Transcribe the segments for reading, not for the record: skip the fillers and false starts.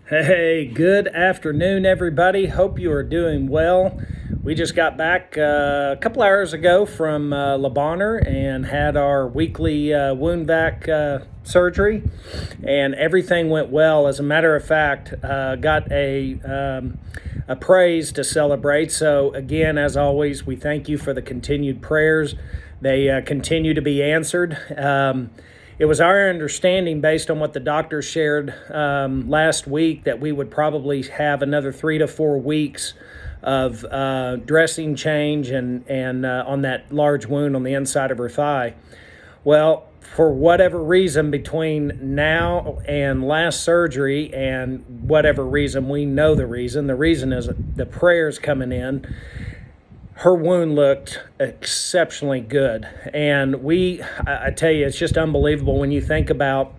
Hey, good afternoon, everybody. Hope you are doing well. We just got back a couple hours ago from Le Bonheur and had our weekly wound vac surgery, and everything went well. As a matter of fact, got a praise to celebrate. So, again, as always, we thank you for the continued prayers. They continue to be answered. It was our understanding, based on what the doctor shared last week, that we would probably have another 3 to 4 weeks of dressing change and on that large wound on the inside of her thigh. Well, for whatever reason, between now and last surgery, and whatever reason, we know the reason is the prayers coming in. Her wound looked exceptionally good. And I tell you, it's just unbelievable when you think about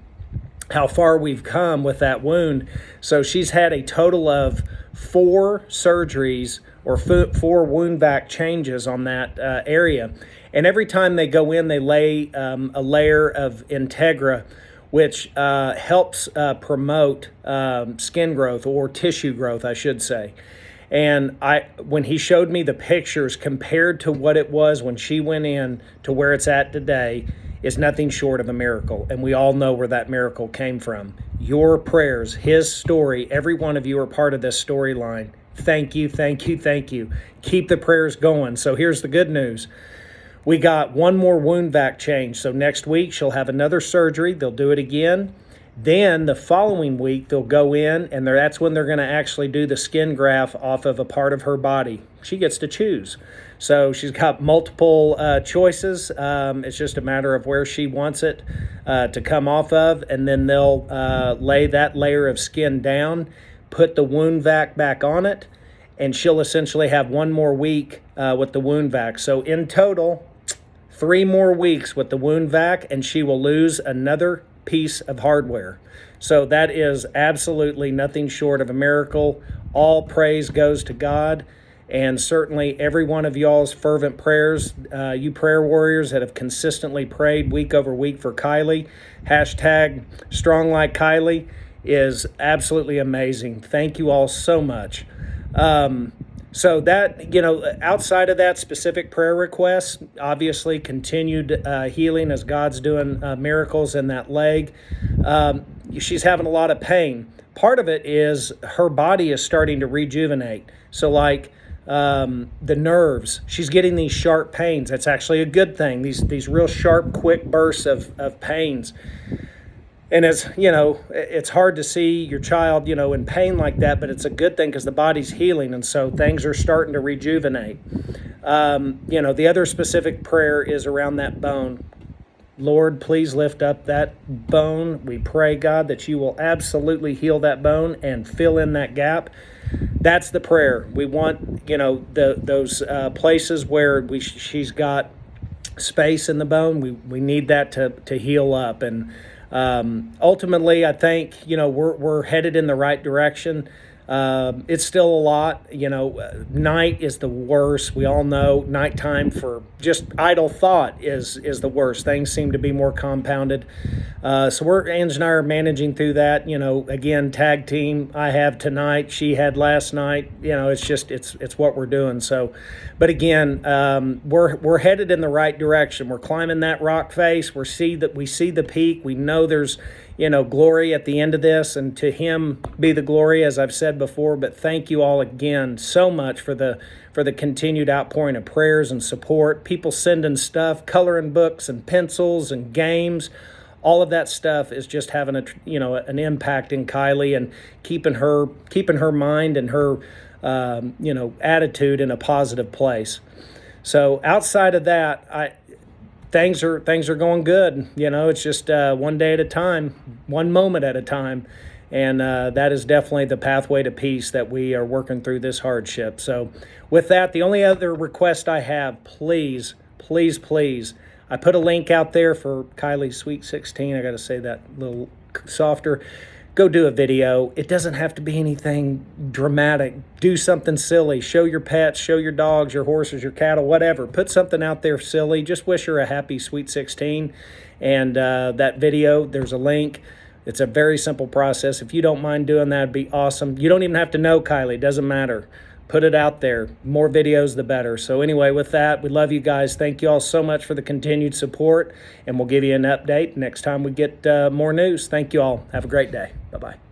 how far we've come with that wound. So she's had a total of 4 surgeries or 4 wound vac changes on that area. And every time they go in, they lay a layer of Integra, which helps promote skin growth, or tissue growth, I should say. And when he showed me the pictures compared to what it was when she went in to where it's at today, is nothing short of a miracle. And we all know where that miracle came from. Your prayers, his story, every one of you are part of this storyline. Thank you, thank you, thank you. Keep the prayers going. So here's the good news. We got one more wound vac change. So next week she'll have another surgery. They'll do it again. Then the following week, they'll go in, and that's when they're going to actually do the skin graft off of a part of her body. She gets to choose. So she's got multiple choices. It's just a matter of where she wants it to come off of, and then they'll lay that layer of skin down, put the wound vac back on it, and she'll essentially have one more week with the wound vac. So in total, 3 more weeks with the wound vac, and she will lose another piece of hardware. So that is absolutely nothing short of a miracle. All praise goes to God, and certainly every one of y'all's fervent prayers, you prayer warriors that have consistently prayed week over week for Kylie, hashtag strong like Kylie, is absolutely amazing. Thank you all so much. So that, outside of that specific prayer request, obviously continued healing as God's doing miracles in that leg. She's having a lot of pain. Part of it is her body is starting to rejuvenate. So like the nerves, she's getting these sharp pains. That's actually a good thing, these real sharp, quick bursts of pains. And as it's hard to see your child, in pain like that, but it's a good thing because the body's healing, and so things are starting to rejuvenate. The other specific prayer is around that bone. Lord, please lift up that bone. We pray, God, that you will absolutely heal that bone and fill in that gap. That's the prayer. We want, those places where she's got space in the bone. We need that to heal up. And ultimately, I think, we're headed in the right direction. It's still a lot, night is the worst. We all know nighttime for just idle thought is the worst. Things seem to be more compounded. So Ange and I are managing through that, again, tag team. I have tonight, she had last night, it's what we're doing. So, but again, we're headed in the right direction. We're climbing that rock face. We see the peak. We know there's, glory at the end of this, and to him be the glory, as I've said before. But thank you all again so much for the continued outpouring of prayers and support. People sending stuff, coloring books and pencils and games. All of that stuff is just having an impact in Kylie and keeping her mind and her attitude in a positive place. So outside of that, things are going good. It's just one day at a time, one moment at a time. And that is definitely the pathway to peace that we are working through this hardship. So with that, the only other request I have, please, please, please, I put a link out there for Kylie's Sweet 16. I got to say that a little softer. Go do a video. It doesn't have to be anything dramatic. Do something silly. Show your pets, show your dogs, your horses, your cattle, whatever. Put something out there silly. Just wish her a happy Sweet 16. And that video, there's a link. It's a very simple process. If you don't mind doing that, it'd be awesome. You don't even have to know Kylie. It doesn't matter. Put it out there. More videos, the better. So anyway, with that, we love you guys. Thank you all so much for the continued support, and we'll give you an update next time we get more news. Thank you all. Have a great day. Bye-bye.